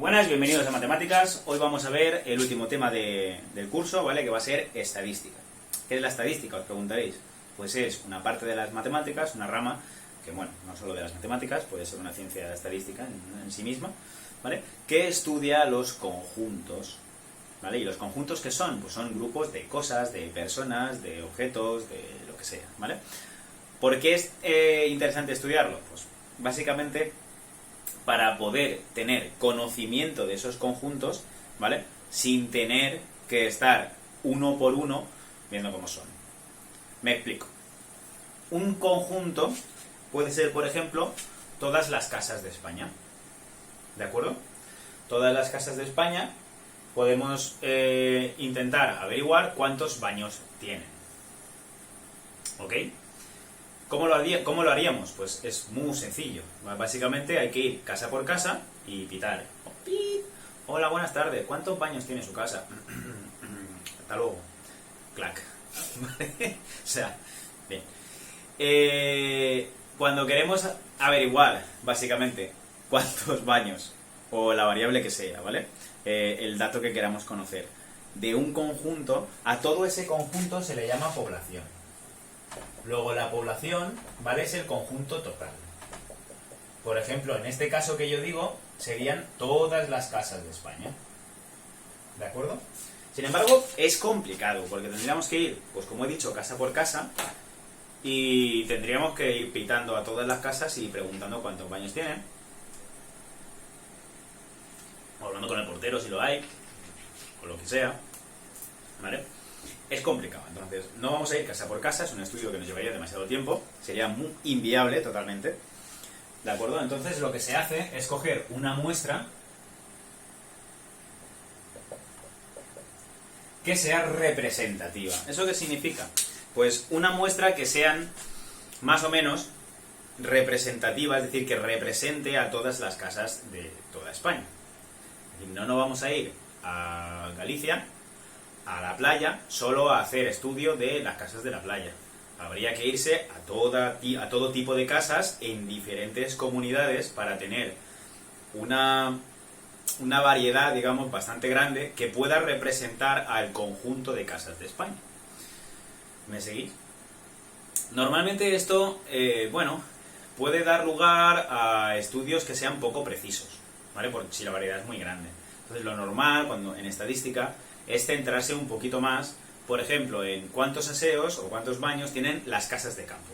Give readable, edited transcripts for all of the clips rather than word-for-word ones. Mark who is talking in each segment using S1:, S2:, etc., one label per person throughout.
S1: Buenas, bienvenidos a Matemáticas. Hoy vamos a ver el último tema del curso, ¿vale? Que va a ser estadística. ¿Qué es la estadística? Os preguntaréis. Pues es una parte de las matemáticas, una rama, que bueno, no solo de las matemáticas, puede ser una ciencia estadística en sí misma, ¿vale? Que estudia los conjuntos, ¿vale? ¿Y los conjuntos qué son? Pues son grupos de cosas, de personas, de objetos, de lo que sea, ¿vale? ¿Por qué es interesante estudiarlo? Pues básicamente para poder tener conocimiento de esos conjuntos, ¿vale? Sin tener que estar uno por uno viendo cómo son. Me explico. Un conjunto puede ser, por ejemplo, todas las casas de España. ¿De acuerdo? Todas las casas de España podemos intentar averiguar cuántos baños tienen. ¿Ok? ¿Cómo lo haríamos? Pues es muy sencillo. Básicamente hay que ir casa por casa y pitar. ¡Pip! Hola, buenas tardes. ¿Cuántos baños tiene su casa? Hasta luego. Clac. ¿Vale? O sea, bien. Cuando queremos averiguar, básicamente, cuántos baños, o la variable que sea, ¿vale? El dato que queramos conocer de un conjunto, a todo ese conjunto se le llama población. Luego la población, ¿vale? Es el conjunto total. Por ejemplo, en este caso que yo digo, serían todas las casas de España. ¿De acuerdo? Sin embargo, es complicado, porque tendríamos que ir, pues como he dicho, casa por casa, y tendríamos que ir pitando a todas las casas y preguntando cuántos baños tienen. O hablando con el portero si lo hay, o lo que sea, ¿vale? Es complicado, entonces no vamos a ir casa por casa, es un estudio que nos llevaría demasiado tiempo, sería muy inviable totalmente, ¿de acuerdo? Entonces lo que se hace es coger una muestra que sea representativa. ¿Eso qué significa? Pues una muestra que sean más o menos representativa, es decir, que represente a todas las casas de toda España. No nos vamos a ir a Galicia, a la playa, solo a hacer estudio de las casas de la playa. Habría que irse a todo tipo de casas en diferentes comunidades para tener una variedad, digamos, bastante grande que pueda representar al conjunto de casas de España. ¿Me seguís? Normalmente esto, bueno, puede dar lugar a estudios que sean poco precisos, ¿vale? Porque si la variedad es muy grande. Entonces lo normal, cuando en estadística, es centrarse un poquito más, por ejemplo, en cuántos aseos o cuántos baños tienen las casas de campo.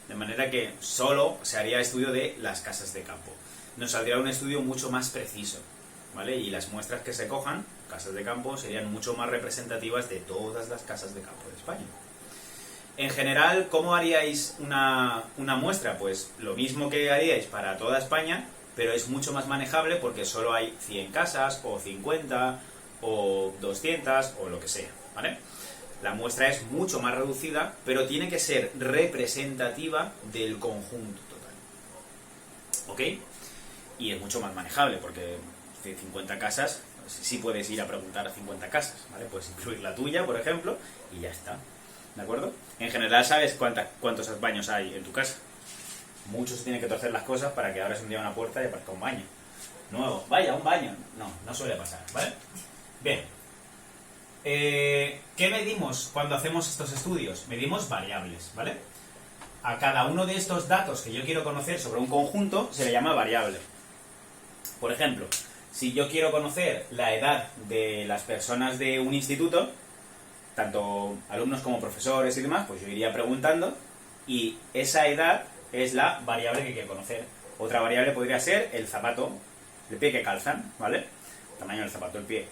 S1: De manera que solo se haría estudio de las casas de campo. Nos saldría un estudio mucho más preciso, ¿vale? Y las muestras que se cojan, casas de campo, serían mucho más representativas de todas las casas de campo de España. En general, ¿cómo haríais una muestra? Pues lo mismo que haríais para toda España, pero es mucho más manejable porque solo hay 100 casas, o 50, o 200, o lo que sea, ¿vale? La muestra es mucho más reducida, pero tiene que ser representativa del conjunto total. ¿Ok? Y es mucho más manejable, porque 50 casas, sí puedes ir a preguntar a 50 casas, ¿vale? Puedes incluir la tuya, por ejemplo, y ya está. ¿De acuerdo? En general sabes cuántos baños hay en tu casa. Muchos se tienen que torcer las cosas para que abras un día una puerta y aparezca un baño nuevo. Vaya, un baño. No suele pasar, ¿vale? Bien. ¿Qué medimos cuando hacemos estos estudios? Medimos variables, ¿vale? A cada uno de estos datos que yo quiero conocer sobre un conjunto se le llama variable. Por ejemplo, si yo quiero conocer la edad de las personas de un instituto, tanto alumnos como profesores y demás, pues yo iría preguntando y esa edad es la variable que quiero conocer. Otra variable podría ser el zapato, el pie que calzan, ¿vale? El tamaño del zapato, el pie.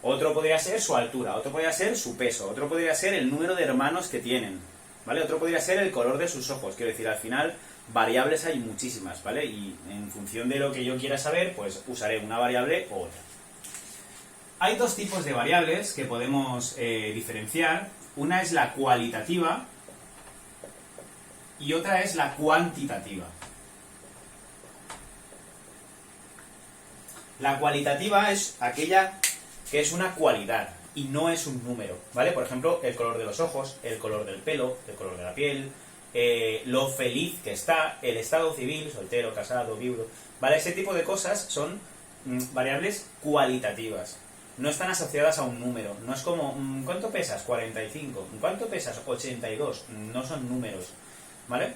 S1: Otro podría ser su altura, otro podría ser su peso, otro podría ser el número de hermanos que tienen, ¿vale? Otro podría ser el color de sus ojos. Quiero decir, al final, variables hay muchísimas, ¿vale? Y en función de lo que yo quiera saber, pues usaré una variable u otra. Hay dos tipos de variables que podemos diferenciar. Una es la cualitativa y otra es la cuantitativa. La cualitativa es aquella que es una cualidad y no es un número, ¿vale? Por ejemplo, el color de los ojos, el color del pelo, el color de la piel, lo feliz que está, el estado civil, soltero, casado, viudo, ¿vale? Ese tipo de cosas son variables cualitativas. No están asociadas a un número. No es como, ¿cuánto pesas? 45. ¿Cuánto pesas? 82. No son números, ¿vale?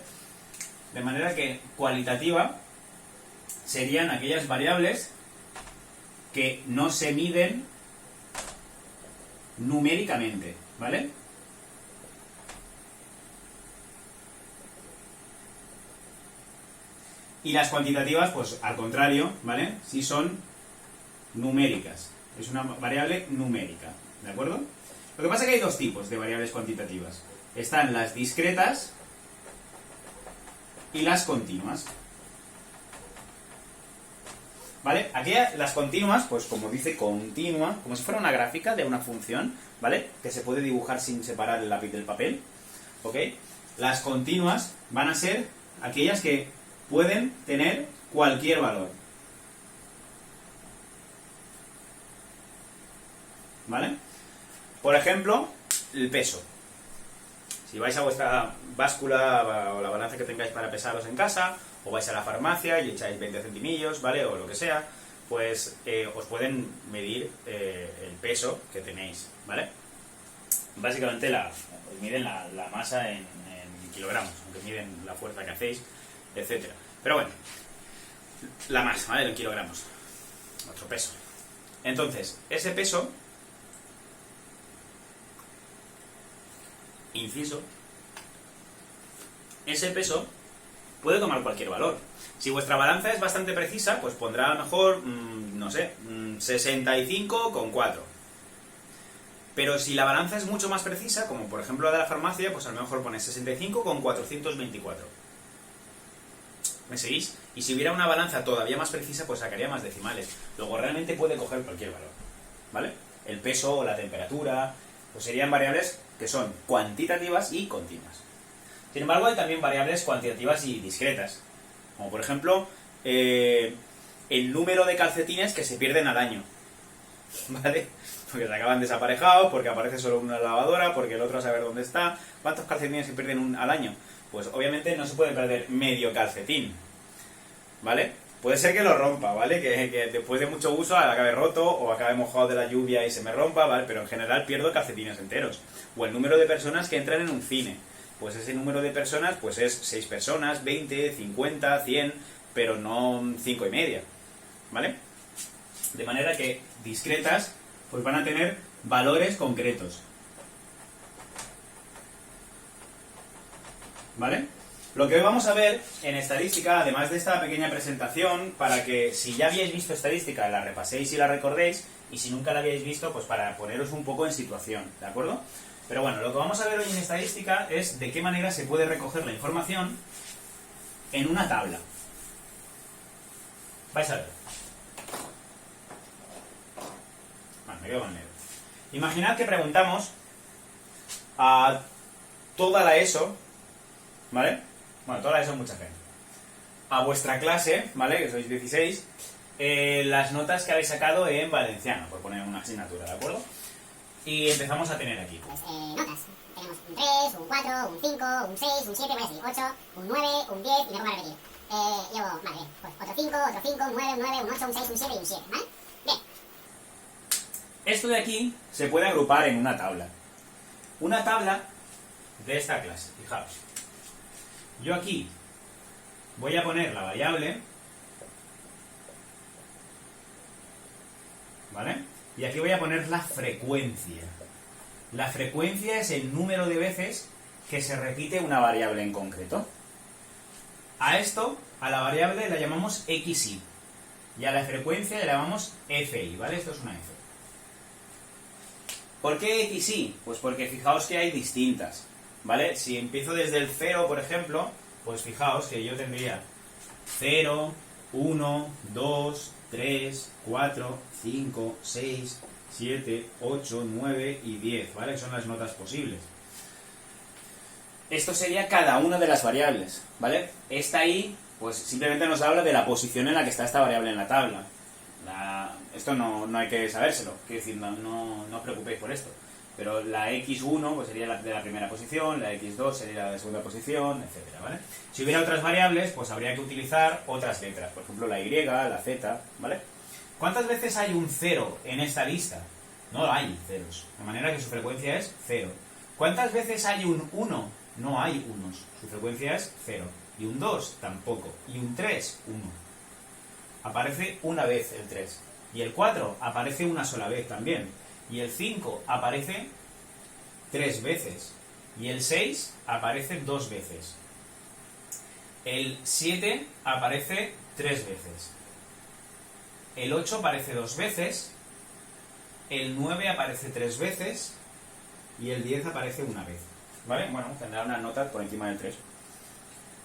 S1: De manera que cualitativa serían aquellas variables que no se miden numéricamente, ¿vale? Y las cuantitativas, pues al contrario, ¿vale? Sí son numéricas. Es una variable numérica, ¿de acuerdo? Lo que pasa es que hay dos tipos de variables cuantitativas. Están las discretas y las continuas. ¿Vale? Aquí las continuas, pues como dice continua, como si fuera una gráfica de una función, ¿vale? Que se puede dibujar sin separar el lápiz del papel, ¿ok? Las continuas van a ser aquellas que pueden tener cualquier valor. ¿Vale? Por ejemplo, el peso. Si vais a vuestra báscula o la balanza que tengáis para pesaros en casa, o vais a la farmacia y echáis 20 centimillos, ¿vale? O lo que sea, pues os pueden medir el peso que tenéis, ¿vale? Básicamente os miden la masa en kilogramos, aunque miden la fuerza que hacéis, etcétera. Pero bueno, la masa, ¿vale? En kilogramos. Otro peso. Entonces, ese peso, inciso, ese peso puede tomar cualquier valor. Si vuestra balanza es bastante precisa, pues pondrá a lo mejor, no sé, 65,4. Pero si la balanza es mucho más precisa, como por ejemplo la de la farmacia, pues a lo mejor pone 65,424. ¿Me seguís? Y si hubiera una balanza todavía más precisa, pues sacaría más decimales. Luego realmente puede coger cualquier valor, ¿vale? El peso o la temperatura, pues serían variables que son cuantitativas y continuas. Sin embargo, hay también variables cuantitativas y discretas, como por ejemplo el número de calcetines que se pierden al año, ¿vale? Porque se acaban desaparejados, porque aparece solo una lavadora, porque el otro a saber dónde está. ¿Cuántos calcetines se pierden al año? Pues obviamente no se puede perder medio calcetín, ¿vale? Puede ser que lo rompa, ¿vale? Que después de mucho uso acabe roto o acabe mojado de la lluvia y se me rompa, ¿vale? Pero en general pierdo calcetines enteros. O el número de personas que entran en un cine. Pues ese número de personas pues es 6 personas, 20, 50, 100, pero no 5 y media, ¿vale? De manera que discretas pues van a tener valores concretos, ¿vale? Lo que hoy vamos a ver en estadística, además de esta pequeña presentación, para que si ya habíais visto estadística la repaséis y la recordéis, y si nunca la habíais visto, pues para poneros un poco en situación, ¿de acuerdo? Pero bueno, lo que vamos a ver hoy en estadística es de qué manera se puede recoger la información en una tabla. Vais a ver. Bueno, me quedo con negro. Imaginad que preguntamos a toda la ESO, ¿vale? Bueno, toda la ESO mucha gente. A vuestra clase, ¿vale? Que sois 16, las notas que habéis sacado en valenciano, por poner una asignatura, ¿de acuerdo? Y empezamos a tener aquí.
S2: Pues notas. Tenemos un 3, un 4, un 5, un 6, un 7, voy así, 8, un 9, un 10 y me pongo a repetir. Llevo, vale, pues otro 5, otro 5, un 9, un 9, un 8, un 6, un 7 y un 7, ¿vale? Bien.
S1: Esto de aquí se puede agrupar en una tabla. Una tabla de esta clase, fijaos. Yo aquí voy a poner la variable, ¿vale? Y aquí voy a poner la frecuencia. La frecuencia es el número de veces que se repite una variable en concreto. A esto, a la variable la llamamos xi. Y a la frecuencia la llamamos fi, ¿vale? Esto es una f. ¿Por qué xi? Pues porque fijaos que hay distintas, ¿vale? Si empiezo desde el 0, por ejemplo, pues fijaos que yo tendría 0, 1, 2, 3, 4, 5, 6, 7, 8, 9 y 10, ¿vale? Que son las notas posibles. Esto sería cada una de las variables, ¿vale? Esta ahí, pues simplemente nos habla de la posición en la que está esta variable en la tabla. Esto no hay que sabérselo, quiero decir, no os preocupéis por esto. Pero la x1 pues sería la de la primera posición, la x2 sería la de segunda posición, etcétera, ¿vale? Si hubiera otras variables, pues habría que utilizar otras letras, por ejemplo la y, la z, ¿vale? ¿Cuántas veces hay un 0 en esta lista? No hay ceros, de manera que su frecuencia es 0. ¿Cuántas veces hay un 1? No hay unos, su frecuencia es 0. Y un 2 tampoco. Y un 3, 1. Aparece una vez el 3. Y el 4 aparece una sola vez también. Y el 5 aparece 3 veces. Y el 6 aparece 2 veces. El 7 aparece 3 veces. El 8 aparece 2 veces. El 9 aparece 3 veces. Y el 10 aparece una vez. ¿Vale? Bueno, tendrá una nota por encima del 3.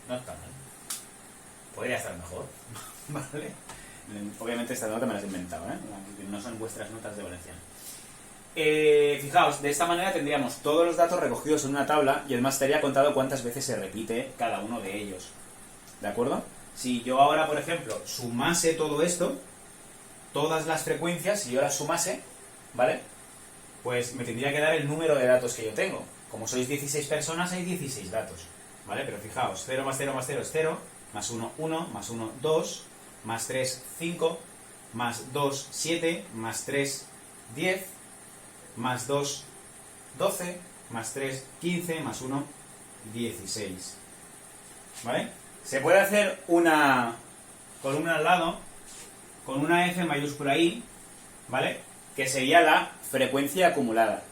S1: No está mal. Podría estar mejor. ¿Vale? Obviamente esta nota me la he inventado, ¿eh? No son vuestras notas de valenciano. Fijaos, de esta manera tendríamos todos los datos recogidos en una tabla y el máster ya ha contado cuántas veces se repite cada uno de ellos. ¿De acuerdo? Si yo ahora, por ejemplo, sumase todo esto, todas las frecuencias, si yo las sumase, ¿vale? Pues me tendría que dar el número de datos que yo tengo. Como sois 16 personas, hay 16 datos. ¿Vale? Pero fijaos, 0 más 0 más 0 es 0, más 1, 1, más 1, 2, más 3, 5, más 2, 7, más 3, 10, más 2, 12, más 3, 15, más 1, 16. ¿Vale? Se puede hacer una columna al lado con una F mayúscula I, ¿vale? Que sería la frecuencia acumulada.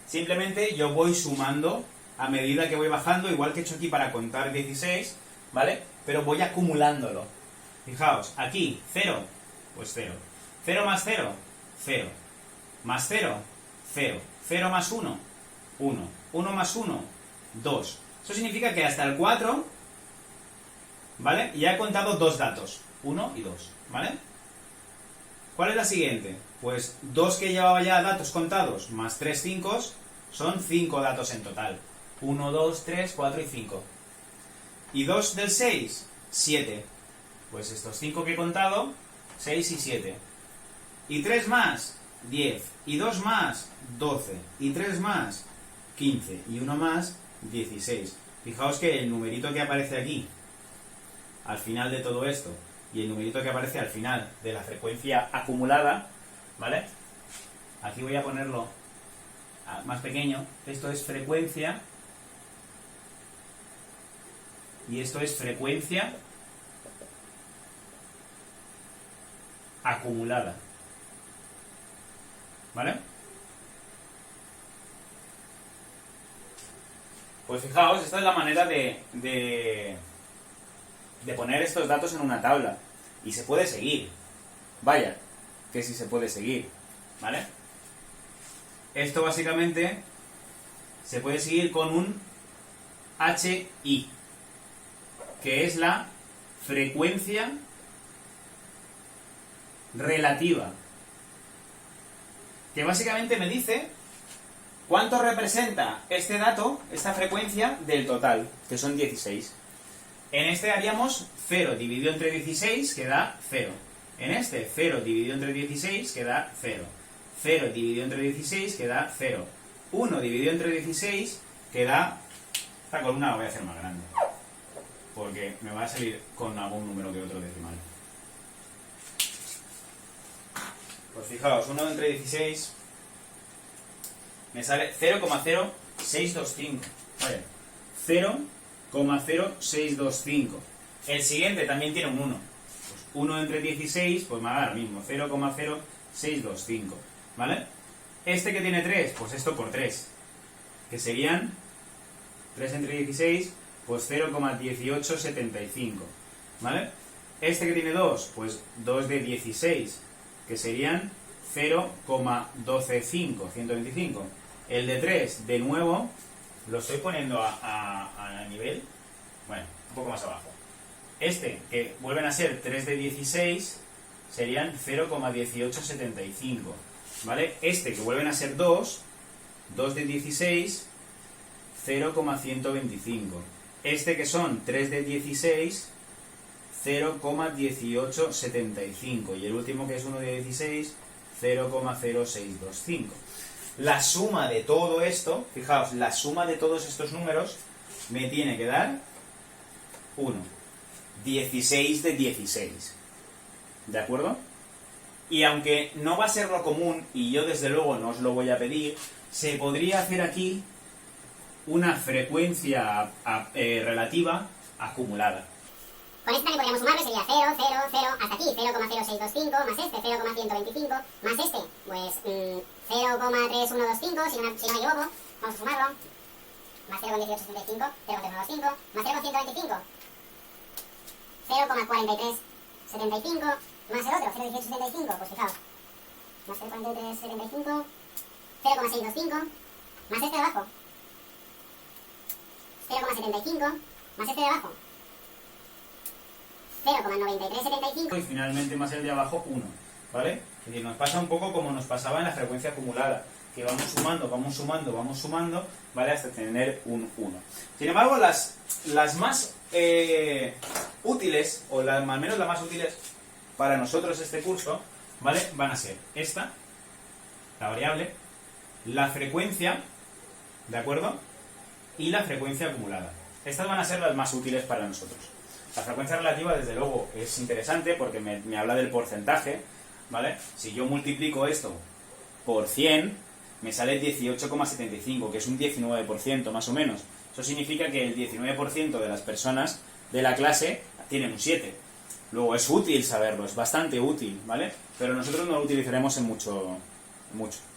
S1: Simplemente yo voy sumando a medida que voy bajando, igual que he hecho aquí para contar 16, ¿vale? Pero voy acumulándolo. Fijaos, aquí, 0, pues 0. 0 más 0, 0. Más 0, 0. 0 más 1, 1. 1 más 1, 2. Eso significa que hasta el 4, ¿vale? Ya he contado 2 datos, 1 y 2, ¿vale? ¿Cuál es la siguiente? Pues 2 que llevaba ya datos contados, más 3 5, son 5 datos en total. 1, 2, 3, 4 y 5. ¿Y 2 del 6? 7. Pues estos 5 que he contado, 6 y 7. ¿Y 3 más? 10. ¿Y 2 más? 12. ¿Y 3 más? 15. Y 1 más? 16. Fijaos que el numerito que aparece aquí, al final de todo esto, y el numerito que aparece al final de la frecuencia acumulada, ¿vale? Aquí voy a ponerlo más pequeño. Esto es frecuencia y esto es frecuencia acumulada, ¿vale? Pues fijaos, esta es la manera de poner estos datos en una tabla. Y se puede seguir. Vaya, que sí se puede seguir, ¿vale? Esto básicamente se puede seguir con un HI, que es la frecuencia relativa, que básicamente me dice cuánto representa este dato, esta frecuencia, del total, que son 16. En este haríamos 0 dividido entre 16, que da 0. En este, 0 dividido entre 16, que da 0. 0 dividido entre 16, que da 0. 1 dividido entre 16, que da... Esta columna la voy a hacer más grande, porque me va a salir con algún número que otro decimal. Pues fijaos, 1 entre 16 me sale 0,0625. Vale, 0,0625. El siguiente también tiene un 1. Pues 1 entre 16, pues me va a dar lo mismo, 0,0625. ¿Vale? Este que tiene 3, pues esto por 3. Que serían 3 entre 16, pues 0,1875. ¿Vale? Este que tiene 2, pues 2 de 16, que serían 0,125, 125. El de 3, de nuevo, lo estoy poniendo a nivel, bueno, un poco más abajo. Este, que vuelven a ser 3 de 16, serían 0,1875. ¿Vale? Este, que vuelven a ser 2 de 16, 0,125. Este, que son 3 de 16, 0,1875. Y el último, que es 1 de 16, 0,0625. La suma de todo esto, fijaos, la suma de todos estos números me tiene que dar 1. 16 de 16. ¿De acuerdo? Y aunque no va a ser lo común, y yo desde luego no os lo voy a pedir, se podría hacer aquí una frecuencia relativa acumulada.
S2: Con este también podríamos sumarlo, sería 0, 0, 0, hasta aquí, 0,0625, más este, 0,125, más este, pues 0,3125, si no me equivoco, vamos a sumarlo, más 0,1875, 0,3125, más 0,125, 0,4375, más el otro, 0,1875, pues fijaos, más 0,4375, 0,625, más este de abajo, 0,75, más este de abajo, 0,9375.
S1: Y finalmente más el de abajo 1, ¿vale? Es decir, nos pasa un poco como nos pasaba en la frecuencia acumulada, que vamos sumando, vamos sumando, vamos sumando, ¿vale? Hasta tener un 1. Sin embargo, las más útiles, o al menos las más útiles para nosotros este curso, ¿vale? Van a ser esta, la variable, la frecuencia, ¿de acuerdo? Y la frecuencia acumulada. Estas van a ser las más útiles para nosotros. La frecuencia relativa, desde luego, es interesante porque me habla del porcentaje, ¿vale? Si yo multiplico esto por 100, me sale 18,75, que es un 19% más o menos. Eso significa que el 19% de las personas de la clase tienen un 7. Luego, es útil saberlo, es bastante útil, ¿vale? Pero nosotros no lo utilizaremos en mucho,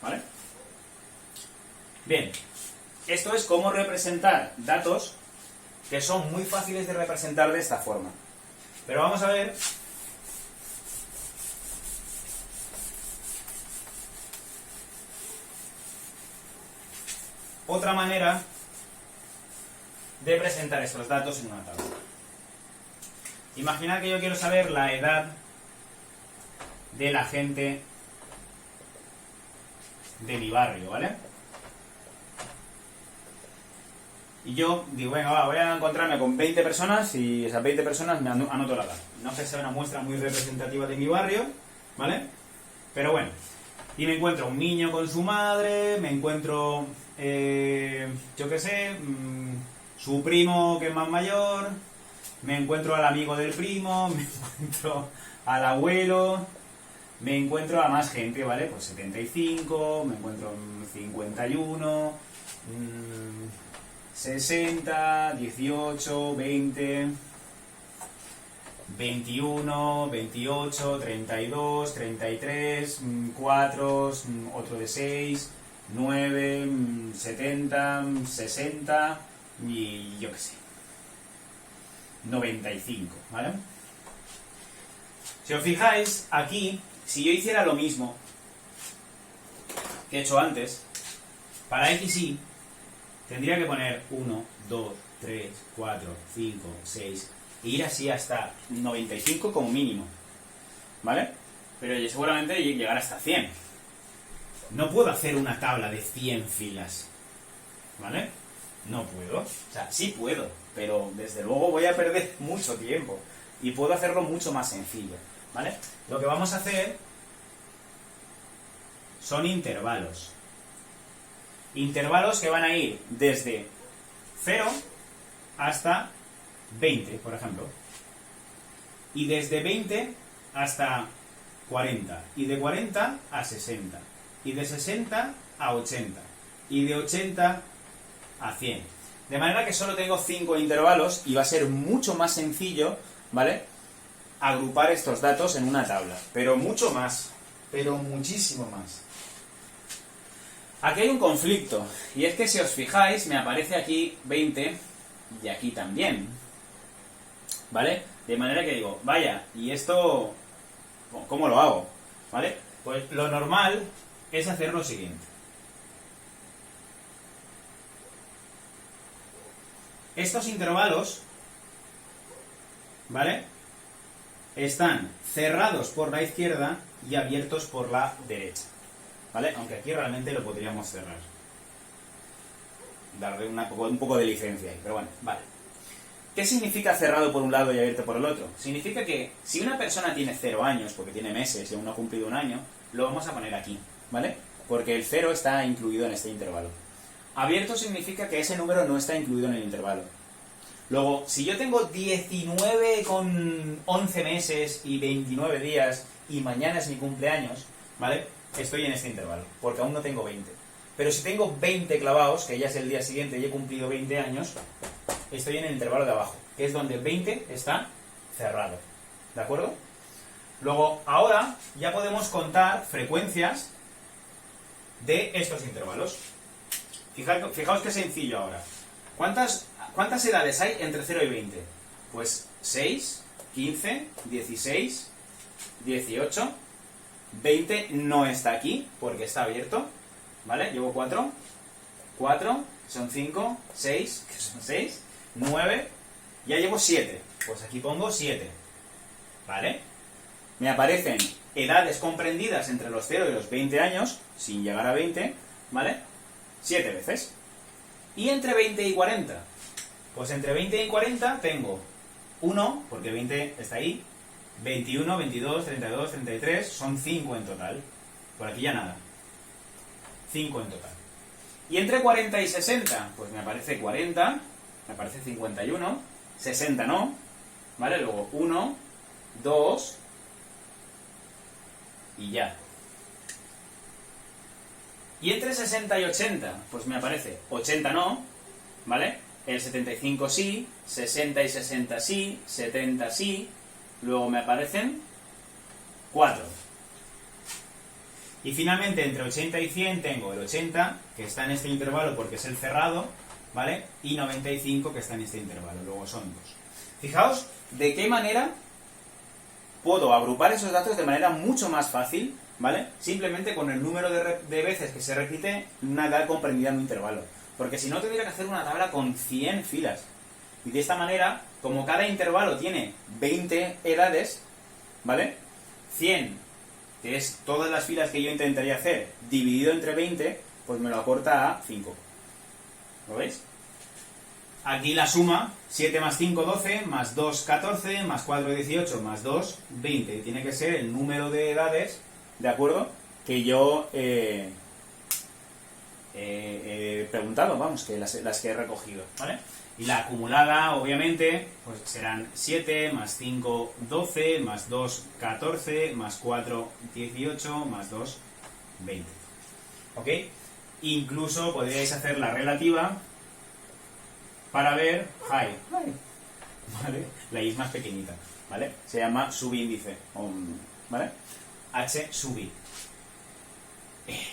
S1: ¿vale? Bien, esto es cómo representar datos que son muy fáciles de representar de esta forma. Pero vamos a ver otra manera de presentar estos datos en una tabla. Imaginad que yo quiero saber la edad de la gente de mi barrio, ¿vale? Y yo digo, venga, va, voy a encontrarme con 20 personas y esas 20 personas me anoto la edad. No es que sea una muestra muy representativa de mi barrio, ¿vale? Pero bueno. Y me encuentro un niño con su madre, me encuentro, yo qué sé, su primo que es más mayor, me encuentro al amigo del primo, me encuentro al abuelo, me encuentro a más gente, ¿vale? Pues 75, me encuentro 51, 60, 18, 20, 21, 28, 32, 33, 4, otro de 6, 9, 70, 60 y yo qué sé, 95, ¿vale? Si os fijáis, aquí, si yo hiciera lo mismo que he hecho antes, para x, y, tendría que poner 1, 2, 3, 4, 5, 6, e ir así hasta 95 como mínimo, ¿vale? Pero seguramente llegar hasta 100. No puedo hacer una tabla de 100 filas, ¿vale? No puedo. O sea, sí puedo, pero desde luego voy a perder mucho tiempo. Y puedo hacerlo mucho más sencillo, ¿vale? Lo que vamos a hacer son intervalos. Intervalos que van a ir desde 0 hasta 20, por ejemplo. Y desde 20 hasta 40. Y de 40 a 60. Y de 60 a 80. Y de 80 a 100. De manera que solo tengo 5 intervalos y va a ser mucho más sencillo, ¿vale?, agrupar estos datos en una tabla. Pero mucho más. Pero muchísimo más. Aquí hay un conflicto. Y es que si os fijáis, me aparece aquí 20 y aquí también. ¿Vale? De manera que digo, vaya, ¿y esto cómo lo hago? ¿Vale? Pues lo normal es hacer lo siguiente. Estos intervalos, ¿vale?, están cerrados por la izquierda y abiertos por la derecha. ¿Vale? Aunque aquí realmente lo podríamos cerrar. Darle un poco de licencia ahí, pero bueno, vale. ¿Qué significa cerrado por un lado y abierto por el otro? Significa que si una persona tiene 0 años, porque tiene meses y aún no ha cumplido un año, lo vamos a poner aquí, ¿vale? Porque el 0 está incluido en este intervalo. Abierto significa que ese número no está incluido en el intervalo. Luego, si yo tengo 19 con 11 meses y 29 días y mañana es mi cumpleaños, ¿vale? Estoy en este intervalo, porque aún no tengo 20. Pero si tengo 20 clavados, que ya es el día siguiente y he cumplido 20 años, estoy en el intervalo de abajo, que es donde 20 está cerrado. ¿De acuerdo? Luego, ahora ya podemos contar frecuencias de estos intervalos. Fijaos qué sencillo ahora. ¿Cuántas edades hay entre 0 y 20? Pues 6, 15, 16, 18, 20 no está aquí porque está abierto, ¿vale? Llevo 4, son 5, 6, que son 6, 9, ya llevo 7, pues aquí pongo 7, ¿vale? Me aparecen edades comprendidas entre los 0 y los 20 años, sin llegar a 20, ¿vale? 7 veces. ¿Y entre 20 y 40? Pues entre 20 y 40 tengo 1, porque 20 está ahí, 21, 22, 32, 33, son 5 en total. Por aquí ya nada. 5 en total. Y entre 40 y 60, pues me aparece 40, me aparece 51, 60 no, ¿vale? Luego 1, 2 y ya. Y entre 60 y 80, pues me aparece 80 no, ¿vale? El 75 sí, 60 y 60 sí, 70 sí, luego me aparecen 4. Y finalmente entre 80 y 100 tengo el 80, que está en este intervalo porque es el cerrado, ¿vale? Y 95 que está en este intervalo, luego son 2. Fijaos de qué manera puedo agrupar esos datos de manera mucho más fácil, ¿vale? Simplemente con el número de veces que se repite una edad comprendida en un intervalo. Porque si no tendría que hacer una tabla con 100 filas. Y de esta manera, como cada intervalo tiene 20 edades, ¿vale? 100, que es todas las filas que yo intentaría hacer, dividido entre 20, pues me lo acorta a 5. ¿Lo veis? Aquí la suma, 7 más 5, 12, más 2, 14, más 4, 18, más 2, 20. Y tiene que ser el número de edades, ¿de acuerdo? Que yo he preguntado, vamos, que las que he recogido, ¿vale? Y la acumulada, obviamente, pues serán 7, más 5, 12, más 2, 14, más 4, 18, más 2, 20. ¿Ok? Incluso podríais hacer la relativa para ver ¿vale? La y es más pequeñita, ¿vale? Se llama subíndice, ¿vale? H sub i.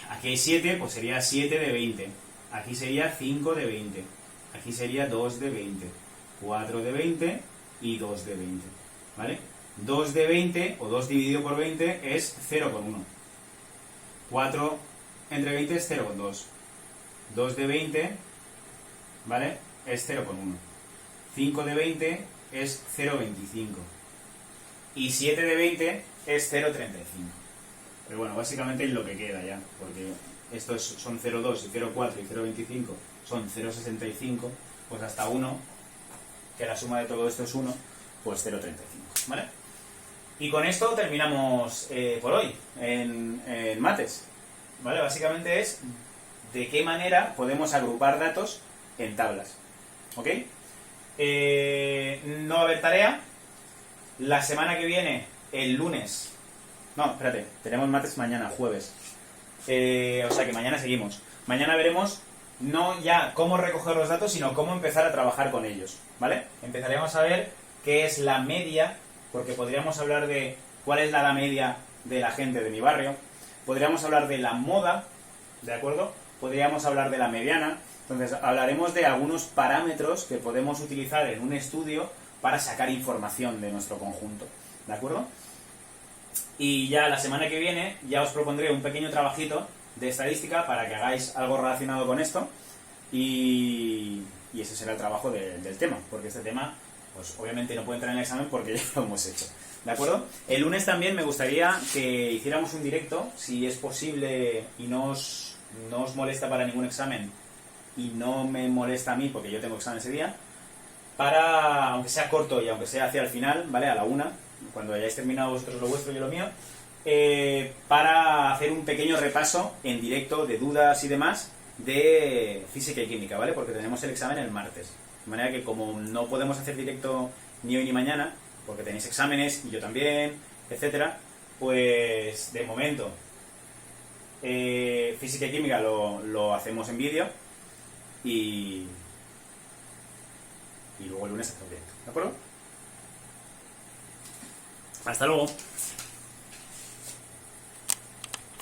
S1: Aquí hay 7, pues sería 7 de 20. Aquí sería 5 de 20. Aquí sería 2 de 20. 4 de 20 y 2 de 20. ¿Vale? 2 de 20 o 2 dividido por 20 es 0,1. 4 entre 20 es 0,2. 2 de 20, ¿vale? Es 0,1. 5 de 20 es 0,25. Y 7 de 20 es 0,35. Pero bueno, básicamente es lo que queda ya, porque estos son 0,2 y 0,4 y 0,25 son 0,65, pues hasta 1, que la suma de todo esto es 1, pues 0,35, ¿vale? Y con esto terminamos por hoy en mates, ¿vale? Básicamente es de qué manera podemos agrupar datos en tablas, ¿ok? No va a haber tarea. La semana que viene, el lunes... No, espérate, tenemos mates mañana, jueves. O sea que mañana seguimos. Mañana veremos no ya cómo recoger los datos, sino cómo empezar a trabajar con ellos, ¿vale? Empezaremos a ver qué es la media, porque podríamos hablar de cuál es la edad media de la gente de mi barrio. Podríamos hablar de la moda, ¿de acuerdo? Podríamos hablar de la mediana. Entonces hablaremos de algunos parámetros que podemos utilizar en un estudio para sacar información de nuestro conjunto, ¿de acuerdo? Y ya la semana que viene ya os propondré un pequeño trabajito de estadística para que hagáis algo relacionado con esto y ese será el trabajo del tema, porque este tema pues obviamente no puede entrar en el examen porque ya lo hemos hecho, ¿de acuerdo? El lunes también me gustaría que hiciéramos un directo, si es posible y no os molesta para ningún examen y no me molesta a mí porque yo tengo examen ese día, para, aunque sea corto y aunque sea hacia el final, ¿vale? A la 1, cuando hayáis terminado vosotros lo vuestro y yo lo mío, para hacer un pequeño repaso en directo de dudas y demás de física y química, ¿vale? Porque tenemos el examen el martes. De manera que como no podemos hacer directo ni hoy ni mañana, porque tenéis exámenes y yo también, etcétera, Pues de momento, física y química lo hacemos en vídeo y luego el lunes hacemos directo, ¿de acuerdo? Hasta luego.